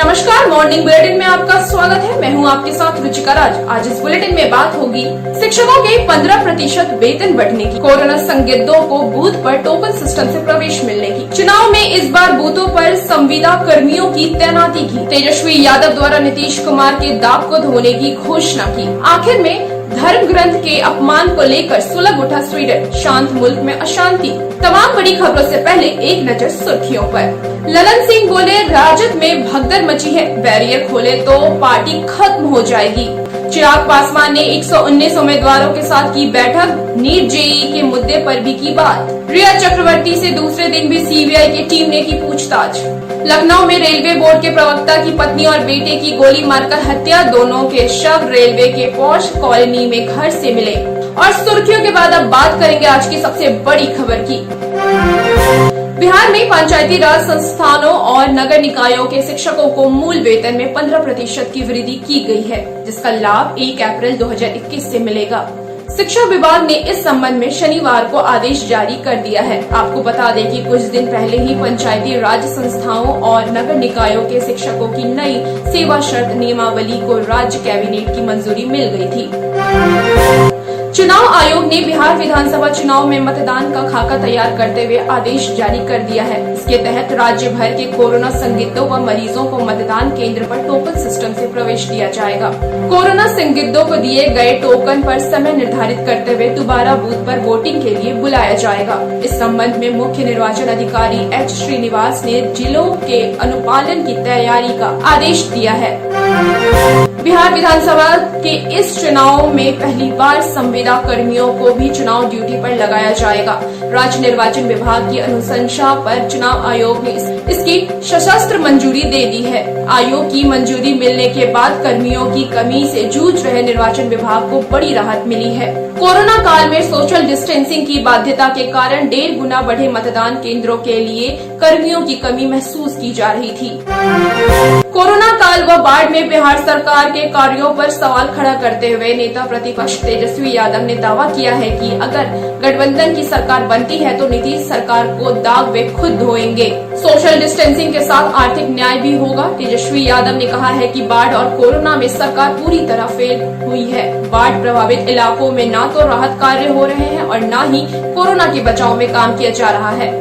नमस्कार, morning bulletin में आपका स्वागत है। मैं हूं आपके साथ रुचिका राज। आज इस बुलेटिन में बात होगी शिक्षकों के 15% वेतन बढ़ने की, कोरोना संदिग्धों को बूथ पर टोकन सिस्टम से प्रवेश मिलने की, चुनाव में इस बार बूथों पर संविदा कर्मियों की तैनाती की, तेजस्वी यादव द्वारा नीतीश कुमार के दाग को धोने की घोषणा की, आखिर में धर्म ग्रंथ के अपमान को लेकर सुलग उठा स्वीडन, शांत मुल्क में अशांति। तमाम बड़ी खबरों से पहले एक नजर सुर्खियों पर। ललन सिंह बोले, राजद में भगदड़ मची है, बैरियर खोले तो पार्टी खत्म हो जाएगी। चिराग पासवान ने 119 उम्मीदवारों के साथ की बैठक, नीट जेईई के मुद्दे पर भी की बात। रिया चक्रवर्ती से दूसरे दिन भी सीबीआई की टीम ने की पूछताछ। लखनऊ में रेलवे बोर्ड के प्रवक्ता की पत्नी और बेटे की गोली मारकर हत्या, दोनों के शव रेलवे के पॉश कॉलोनी में घर से मिले। और सुर्खियों के बाद अब बात करेंगे आज की सबसे बड़ी खबर की। बिहार में पंचायती राज संस्थानों और नगर निकायों के शिक्षकों को मूल वेतन में 15% की वृद्धि की गई है, जिसका लाभ 1 अप्रैल 2021 से मिलेगा। शिक्षा विभाग ने इस संबंध में शनिवार को आदेश जारी कर दिया है। आपको बता दें कि कुछ दिन पहले ही पंचायती राज संस्थाओं और नगर निकायों के शिक्षकों की नई सेवा शर्त नियमावली को राज्य कैबिनेट की मंजूरी मिल गई थी। चुनाव आयोग ने बिहार विधानसभा चुनाव में मतदान का खाका तैयार करते हुए आदेश जारी कर दिया है। इसके तहत राज्य भर के कोरोना संदिग्धों व मरीजों को मतदान केंद्र पर टोकन सिस्टम से प्रवेश दिया जाएगा। कोरोना संदिग्धों को दिए गए टोकन पर समय निर्धारित करते हुए दोबारा बूथ पर वोटिंग के लिए बुलाया जाएगा। इस संबंध में मुख्य निर्वाचन अधिकारी एच श्रीनिवास ने जिलों के अनुपालन की तैयारी का आदेश दिया है। बिहार विधानसभा के इस चुनाव में पहली बार संविदा कर्मियों को भी चुनाव ड्यूटी पर लगाया जाएगा। राज्य निर्वाचन विभाग की अनुशंसा पर चुनाव आयोग ने इसकी सशस्त्र मंजूरी दे दी है। आयोग की मंजूरी मिलने के बाद कर्मियों की कमी से जूझ रहे निर्वाचन विभाग को बड़ी राहत मिली है। कोरोना काल में सोशल डिस्टेंसिंग की बाध्यता के कारण 1.5 गुना बढ़े मतदान केंद्रों के लिए कर्मियों की कमी महसूस की जा रही थी। कोरोना काल व बाढ़ में बिहार सरकार के कार्यों पर सवाल खड़ा करते हुए नेता प्रतिपक्ष तेजस्वी यादव ने दावा किया है कि अगर गठबंधन की सरकार बनती है तो नीतीश सरकार को दाग वे खुद धोएंगे। सोशल डिस्टेंसिंग के साथ आर्थिक न्याय भी होगा। तेजस्वी यादव ने कहा है कि बाढ़ और कोरोना में सरकार पूरी तरह फेल हुई है। बाढ़ प्रभावित इलाकों में न तो राहत कार्य हो रहे हैं और न ही कोरोना के बचाव में काम किया जा रहा है।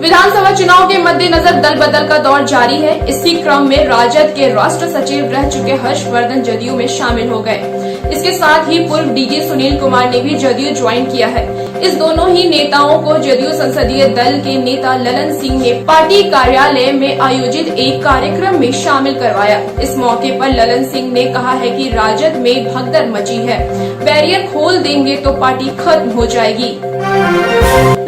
विधानसभा चुनाव के मद्देनजर दल बदल का दौर जारी है। इसी क्रम में राजद के राष्ट्र सचिव रह चुके हर्षवर्धन जदयू में शामिल हो गए। इसके साथ ही पूर्व डीजी सुनील कुमार ने भी जदयू ज्वाइन किया है। इस दोनों ही नेताओं को जदयू संसदीय दल के नेता ललन सिंह ने पार्टी कार्यालय में आयोजित एक कार्यक्रम में शामिल करवाया। इस मौके पर ललन सिंह ने कहा है कि राजद में भगदड़ मची है, बैरियर खोल देंगे तो पार्टी खत्म हो जाएगी।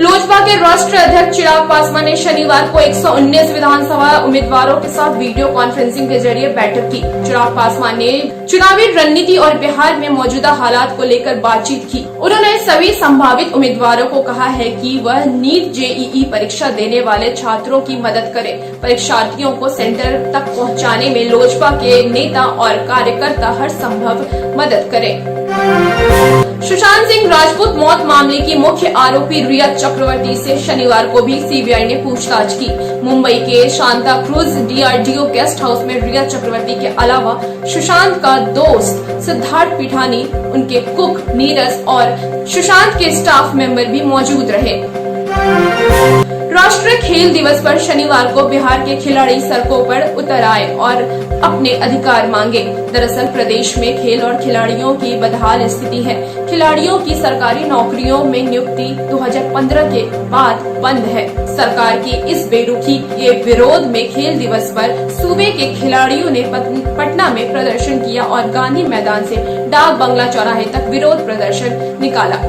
लोजपा के राष्ट्रीय अध्यक्ष चिराग पासवान ने शनिवार को 119 विधानसभा उम्मीदवारों के साथ वीडियो कॉन्फ्रेंसिंग के जरिए बैठक की। चिराग पासवान ने चुनावी रणनीति और बिहार में मौजूदा हालात को लेकर बातचीत की। उन्होंने सभी संभावित उम्मीदवारों को कहा है कि वह नीट जेईई परीक्षा देने वाले छात्रों की मदद करें। परीक्षार्थियों को सेंटर तक पहुंचाने में लोजपा के नेता और कार्यकर्ता हर संभव मदद करें। सुशांत सिंह राजपूत मौत मामले की मुख्य आरोपी रिया चक्रवर्ती से शनिवार को भी सीबीआई ने पूछताछ की। मुंबई के Santa cruise DRDO guest house में रिया चक्रवर्ती के अलावा सुशांत का दोस्त सिद्धार्थ पिठानी, उनके कुक नीरज और सुशांत के स्टाफ मेंबर भी मौजूद रहे। राष्ट्रीय खेल दिवस पर शनिवार को बिहार के खिलाड़ी सड़कों पर उतर आए और अपने अधिकार मांगे। दरअसल प्रदेश में खेल और खिलाड़ियों की बदहाल स्थिति है। खिलाड़ियों की सरकारी नौकरियों में नियुक्ति 2015 के बाद बंद है। सरकार की इस बेरुखी के विरोध में खेल दिवस पर सूबे के खिलाड़ियों ने पटना में प्रदर्शन किया और गांधी मैदान से डाक बंगला चौराहे तक विरोध प्रदर्शन निकाला।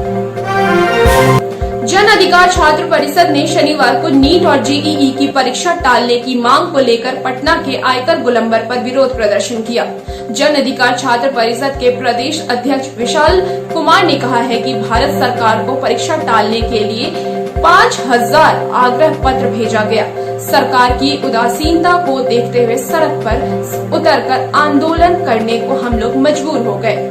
जन अधिकार छात्र परिषद ने शनिवार को नीट और जेईई की परीक्षा टालने की मांग को लेकर पटना के आयकर गोलंबर पर विरोध प्रदर्शन किया। जन अधिकार छात्र परिषद के प्रदेश अध्यक्ष विशाल कुमार ने कहा है कि भारत सरकार को परीक्षा टालने के लिए 5000 आग्रह पत्र भेजा गया। सरकार की उदासीनता को देखते हुए सड़क पर उतरकर आंदोलन करने को हम लोग मजबूर हो गए।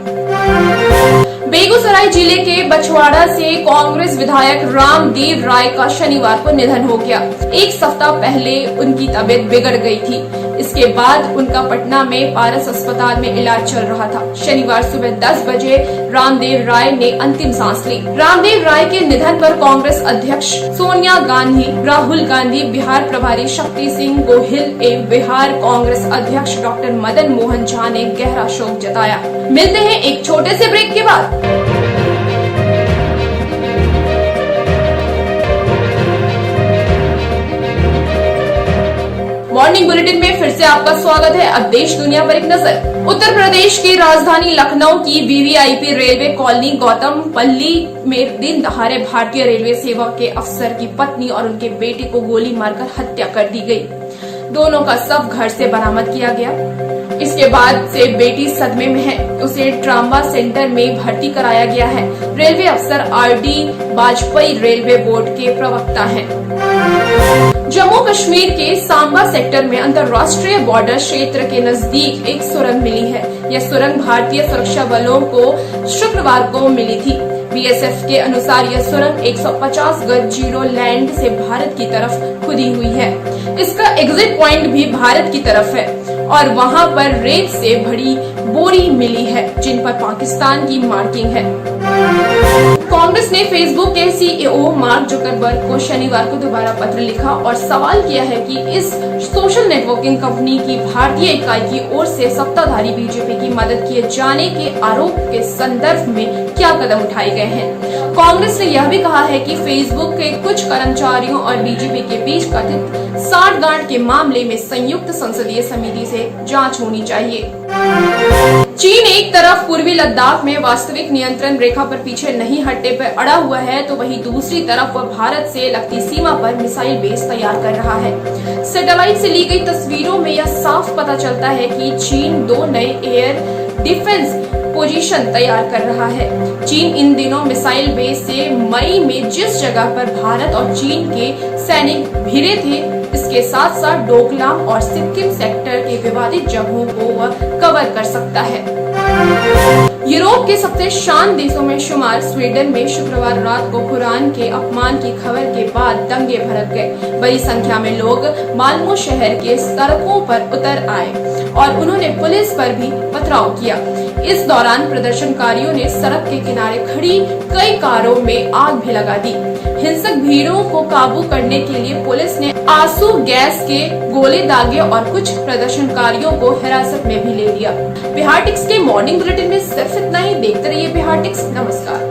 बेगूसराय बेगूसराय जिले के बछवाड़ा से कांग्रेस विधायक रामदेव राय का शनिवार को निधन हो गया। एक सप्ताह पहले उनकी तबीयत बिगड़ गई थी। इसके बाद उनका पटना में पारस अस्पताल में इलाज चल रहा था। शनिवार सुबह 10 बजे रामदेव राय ने अंतिम सांस ली। रामदेव राय के निधन पर कांग्रेस अध्यक्ष सोनिया गांधी, राहुल गांधी, बिहार प्रभारी शक्ति सिंह गोहिल एवं बिहार कांग्रेस अध्यक्ष डॉक्टर मदन मोहन झा ने गहरा शोक जताया। मिलते हैं एक छोटे से ब्रेक के बाद। मॉर्निंग बुलेटिन में फिर से आपका स्वागत है। अब देश दुनिया पर एक नजर। उत्तर प्रदेश की राजधानी लखनऊ की वीवीआईपी रेलवे कॉलोनी गौतम पल्ली में दिन दहाड़े भारतीय रेलवे सेवा के अफसर की पत्नी और उनके बेटे को गोली मारकर हत्या कर दी गई। दोनों का शव घर से बरामद किया गया। इसके बाद से बेटी सदमे में है। उसे ट्रामा सेंटर में भर्ती कराया गया है। रेलवे अफसर आरडी वाजपेयी रेलवे बोर्ड के प्रवक्ता हैं। जम्मू कश्मीर के सांबा सेक्टर में अंतर्राष्ट्रीय बॉर्डर क्षेत्र के नजदीक एक सुरंग मिली है। यह सुरंग भारतीय सुरक्षा बलों को शुक्रवार को मिली थी। बीएसएफ के अनुसार यह सुरंग 150 गज जीरो लैंड से भारत की तरफ खुदी हुई है। इसका एग्जिट पॉइंट भी भारत की तरफ है और वहां पर रेत से भरी बोरी मिली है जिन पर पाकिस्तान की मार्किंग है। कांग्रेस ने फेसबुक के सीईओ मार्क जुकरबर्ग को शनिवार को दोबारा पत्र लिखा और सवाल किया है कि इस सोशल नेटवर्किंग कंपनी की भारतीय इकाई की ओर से सत्ताधारी बीजेपी की मदद किए जाने के आरोप के संदर्भ में क्या कदम उठाए गए हैं। कांग्रेस ने यह भी कहा है कि फेसबुक के कुछ कर्मचारियों और बीजेपी के बीच कथित साठगांठ के मामले में संयुक्त संसदीय समिति से जांच होनी चाहिए। चीन एक तरफ पूर्वी लद्दाख में वास्तविक नियंत्रण रेखा पर पीछे नहीं हटने पर अड़ा हुआ है तो वहीं दूसरी तरफ वह भारत से लगती सीमा पर मिसाइल बेस तैयार कर रहा है। सैटेलाइट से ली गई तस्वीरों में यह साफ पता चलता है कि चीन 2 नए एयर डिफेंस पोजीशन तैयार कर रहा है। चीन इन दिनों मिसाइल बेस से मई में जिस जगह पर भारत और चीन के सैनिक भिड़े थे इसके साथ साथ डोकलाम और सिक्किम सेक्टर के विवादित जगहों को वह कवर कर सकता है। यूरोप के सबसे शांत देशों में शुमार स्वीडन में शुक्रवार रात को कुरान के अपमान की खबर के बाद दंगे भड़क गए। बड़ी संख्या में लोग माल्मो शहर के सड़कों पर उतर आए और उन्होंने पुलिस पर भी पथराव किया। इस दौरान प्रदर्शनकारियों ने सड़क के किनारे खड़ी कई कारों में आग भी लगा दी। हिंसक भीड़ों को काबू करने के लिए पुलिस ने आंसू गैस के गोले दागे और कुछ प्रदर्शनकारियों को हिरासत में भी ले लिया। बिहार टिक्स के मॉर्निंग बुलेटिन में सिर्फ इतना ही। देखते रहिए बिहार टिक्स। नमस्कार।